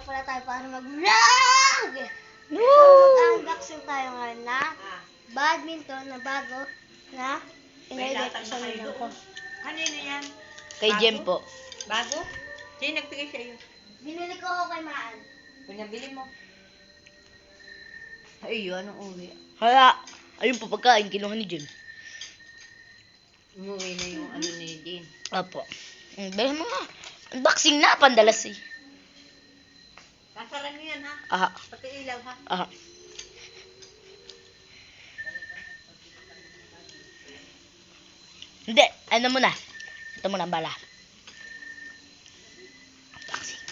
pala tayo para mag-vlog! So, mag-unboxing tayo ngayon na badminton na bago na in-order ko sa ninyo ko. Kanino yan? Kay Jem po. Bago? Sino nagpigay sa iyo? Binili ko ako kay Maan. Pinabili mo. Ay, anong uwi? Kaya, ayun po pagkain, kinuha ni Jem. Umuwi na yung ano ni Jean. Apo. Dahil mga unboxing na, pandalas eh. Kasalan niyo yan ha? Aha, Pati ilaw ha? aha. Hindi, ano muna. Ito muna ang bala. Unboxing.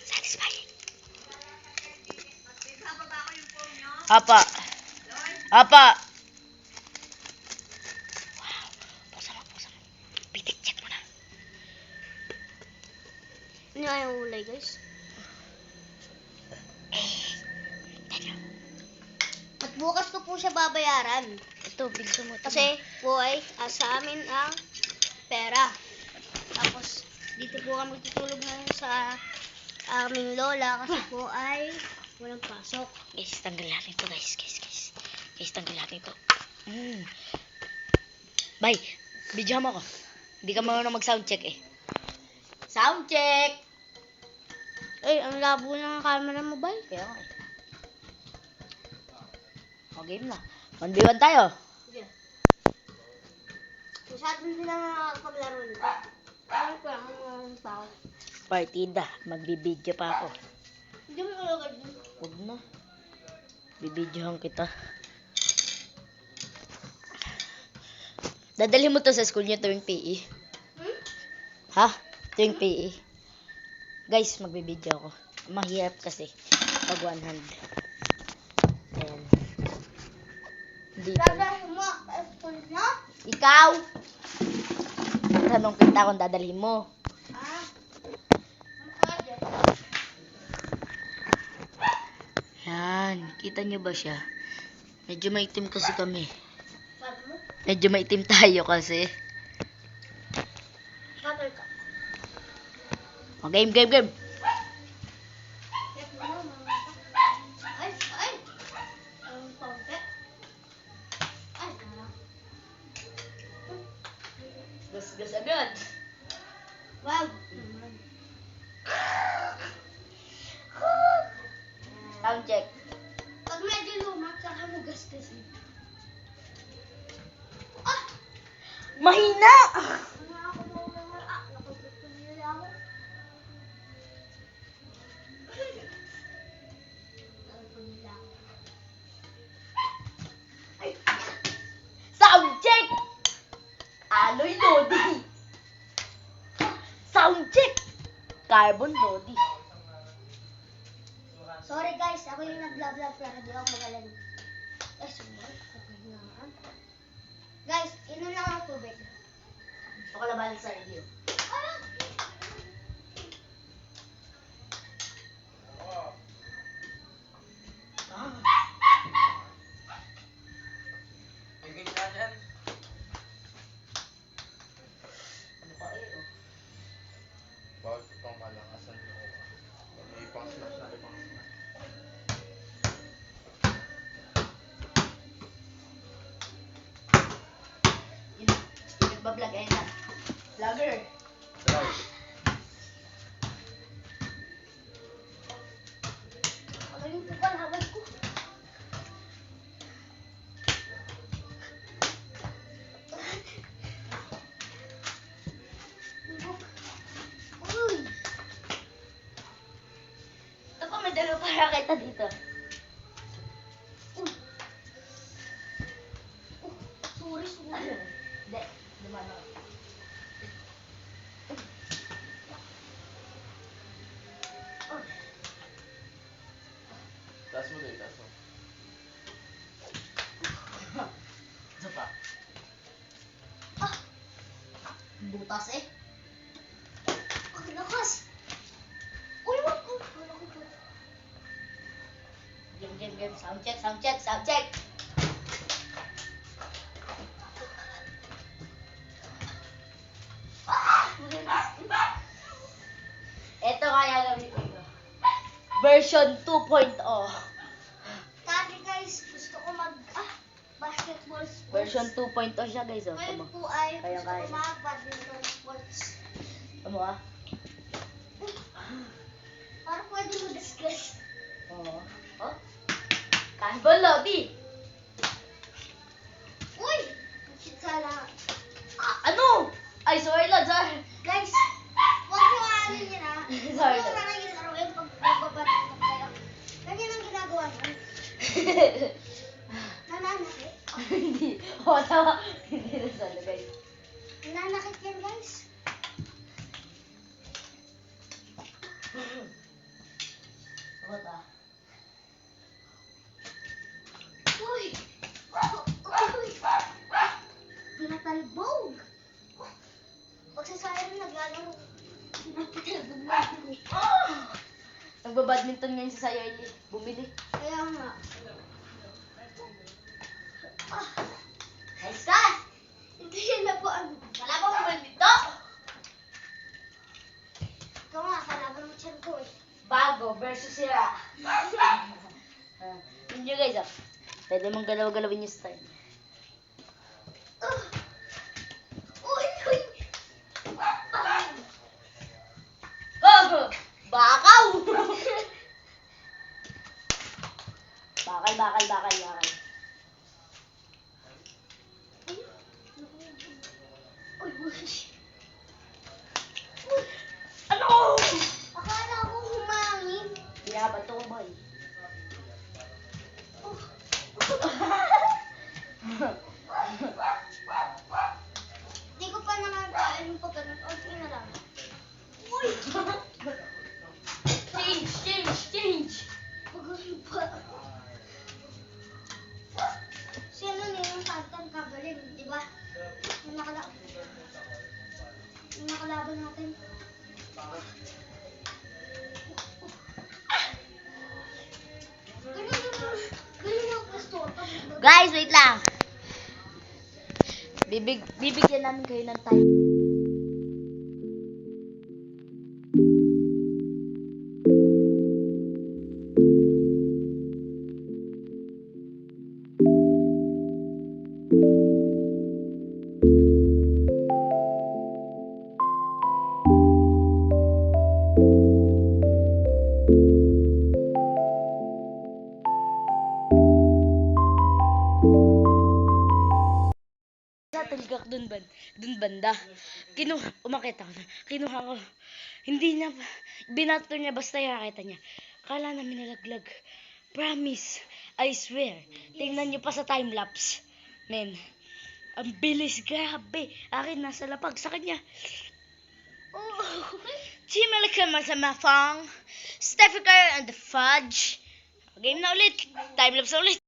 Satisfying. Ibababa ko yung phone nyo. Apa. Apa. Wow. Buksan mo, buksan mo. Pitik, check mo na. Ano nga yung ulay, guys? At bukas ko po siya babayaran. Ito, bilso mo. Kasi po ay sa amin ang pera. Tapos dito po kami tutulog ngayon sa aming lola kasi po ay walang pasok. Guys, tanggal natin ito, guys. Guys, tanggal natin ito. Bye. Video mo ako. Hindi ka marunong mag-sound check eh. Sound check! Ay, ang labo ng camera mo, bay. Kaya nga eh. O, game na. 1v1 tayo. Sige. Masyadong din na nakakapaglaro nito. Ano ko lang, ano pa ako. Partida. Magbibideo pa ako. Hindi mo ilagay dun. Huwag na. Bibidyohan kita. Dadali mo to sa school niyo tuwing PE. Ha? Tuwing PE. Guys, magbibideo ako. Mahirap kasi. Pag one hand. Ayan. Dito. Dadalhin mo sa school niyo? Ikaw! Tanong kita kung dadalhin mo. Ah. Ano pwede? Yan. Kita niyo ba siya? Medyo maitim kasi kami. Sabi mo? Medyo maitim tayo kasi. Shutter ka. O, game. Check mo na, mga. Ay! Ang konti. Ay, ano? Gas agad. Wow! Sound check. Pag medyo luma, saka mo gastasin. Ah! Mahina! Ano ako mawala? Nakapagpapag nila ako. Nakapagpapag nila ako. Sound check! Aloy Lodi. Sound check! Carbon Lodi. Sorry guys, ako yung nag-vlog pero di ako magaling. Eh, sorry. Guys, inom lang ang tubig. Ito ka labalik sa radio. Ah! Ano ka eh, oh. Bawal ko pang malakasan yung ipang-slash na ipang-slash. Yun. Nagbablog, ayun na. Vlogger. Magaling po ka, hawal ko. Uy! Ito pa, may dalawa para kita dito. Sorry. Hindi. Dumano. Taas mo din, taas mo. Ito pa. Butas eh. Ang lakas! Uy, wag ko! Wala ko po. Game. Sound check. Ito kaya gamitin ko. version 2.0. Dati guys, gusto ko basketball sports. Version 2.0 siya guys. Oh. Ngayon Tama. po ay Kaya, gusto ko kaya. mag-badminton sports. Tama ah. Para pwede mo discuss. Oo. Oh. Kanbol lobby. Uy! Shit sana. Ano? Ay, sorry lang, sorry. Guys, huwag nyo aanin yun ha. Sorry. Huwag nyo parang laro yung pag nagbabadminton kayo. Ganyan ang ginagawa nyo. Nananakit. Hindi. Oo, tama. Hindi na sana guys. Nananakit yan guys. Tama ta. Uy! Uy! Pinatalbog! Pag sa siren naglalaro, pinatalbog mo. Nagbabadminton ngayon si Sayo Eli. Bumili. Kaya nga. Nice ka! Hindi yun na po ang... Kalaban mo ba dito? Ikaw nga, kalaban mo tiyan ko eh. Bago versus sira. Yun yun guys ah. Pwede mong galaw-galawin yung style. Uy! Uy! Oh! Bakaw! bakal. Uy! Uy! Ano? Akala ko humangin. Binabato ko boy. Hindi ko pa naman kain pa ganun. Okay na lang. Uy! Change! Pagano pa. Sino na yung Tantan Kabalin, di ba? Yung nakalaban natin. Ganun ang gusto. Guys, wait lang. Bibigyan namin kayo ng time. Talgak dun banda. Umakit ako. Kinuha ko. Hindi niya, binato niya basta yung nakita niya. Kala namin nalaglag. Promise. I swear. Tingnan niyo pa sa time-lapse. Men. Ang bilis, grabe. Akin nasa lapag sa kanya. Oh. Chimalaka masamafang. Steffiker and the Fudge. Game na ulit. Time-lapse na ulit.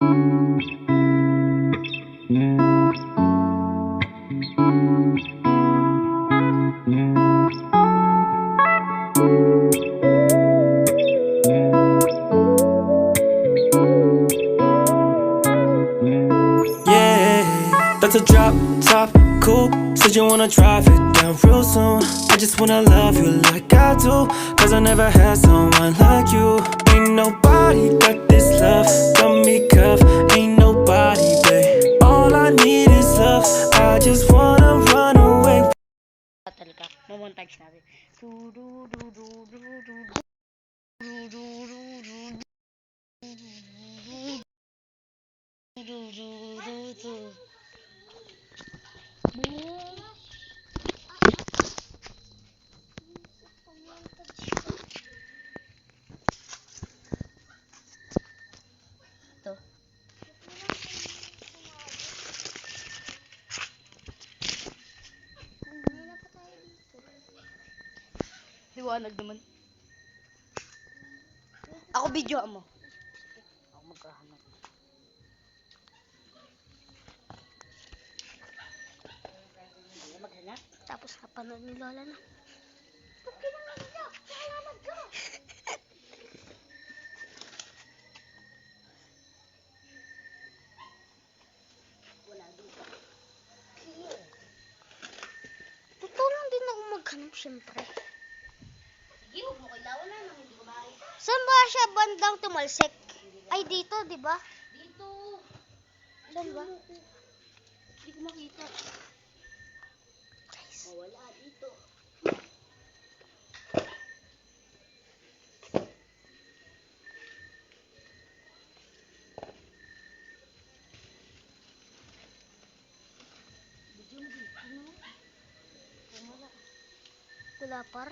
That's a drop top coupe. Said you wanna drive it down real soon. I just wanna love you like I do, cause I never had someone like you. Ain't nobody got this love, got me cuffed. Ain't nobody, babe. All I need is love. I just wanna run away. Talgak. Mamontage natin. Ito. Liwanag naman. Ako video mo. Ako magkahanap. Ano maghanap? Tapos napanood ni Lola na. Ba't kailangan niya? Kailangan ka. Wala dito. Tutulong din ako maghanap, syempre. Sige, huwag mo kailangan na. Hindi ko makita. Saan ba siya bandang tumalsik? Ay, dito, di ba? Dito. Saan ba? Hindi ko makita. Oh, wala dito. Wala par.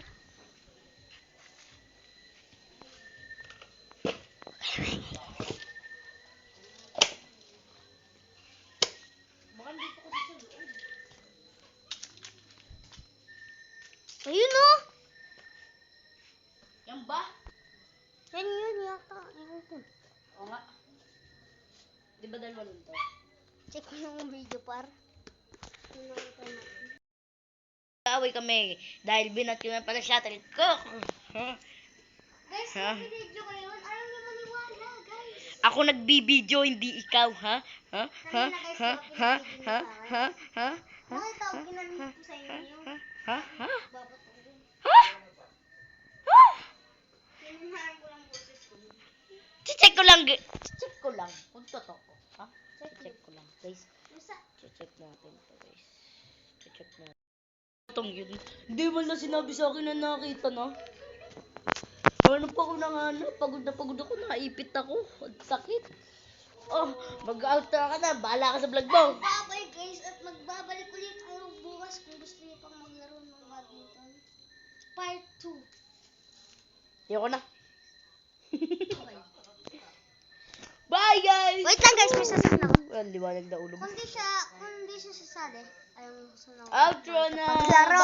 Baka dito ko sa loob. Ayun oh! Yan ba? Yan yun yata. Ayun po. Oo nga. Di ba dalawa nun to? Check mo yung video par. Away kami dahil binat ko na pala shuttle ko. Guys, Ha? video ko yun. Ayaw niyo maniwala, guys. Ako nagbibideo, hindi ikaw, ha? Ha? Ha? Ha? Ha? Ha? Ha? Ha? Bakit tawag ginamit ko sa inyo? Ha? Ha? Babat ko rin. Ha? Ha? Pinunahan ko lang boses ko. Check ko lang. Check ko lang. Kung totoo ko. Ha? Check ko lang. Guys, Isa. check natin to, guys. Check natin. Itong yun. Hindi man lang sinabi sa akin na nakita na. Ano pa ako nanganap? Pagod na pagod ako. Naipit ako. Ang sakit. Oh, mag-out na ka na. Bahala ka sa vlog mo. Bye guys at magbabalik ulit kayo bukas kung gusto niyo pang maglaro ng badminton. Part 2. Ayoko na. Bye, guys! Wait lang guys, may sasabihin ako. Well, liwanag na ulo mo. Kung di siya sasali, ayaw mo gusto na Outro na! maglaro.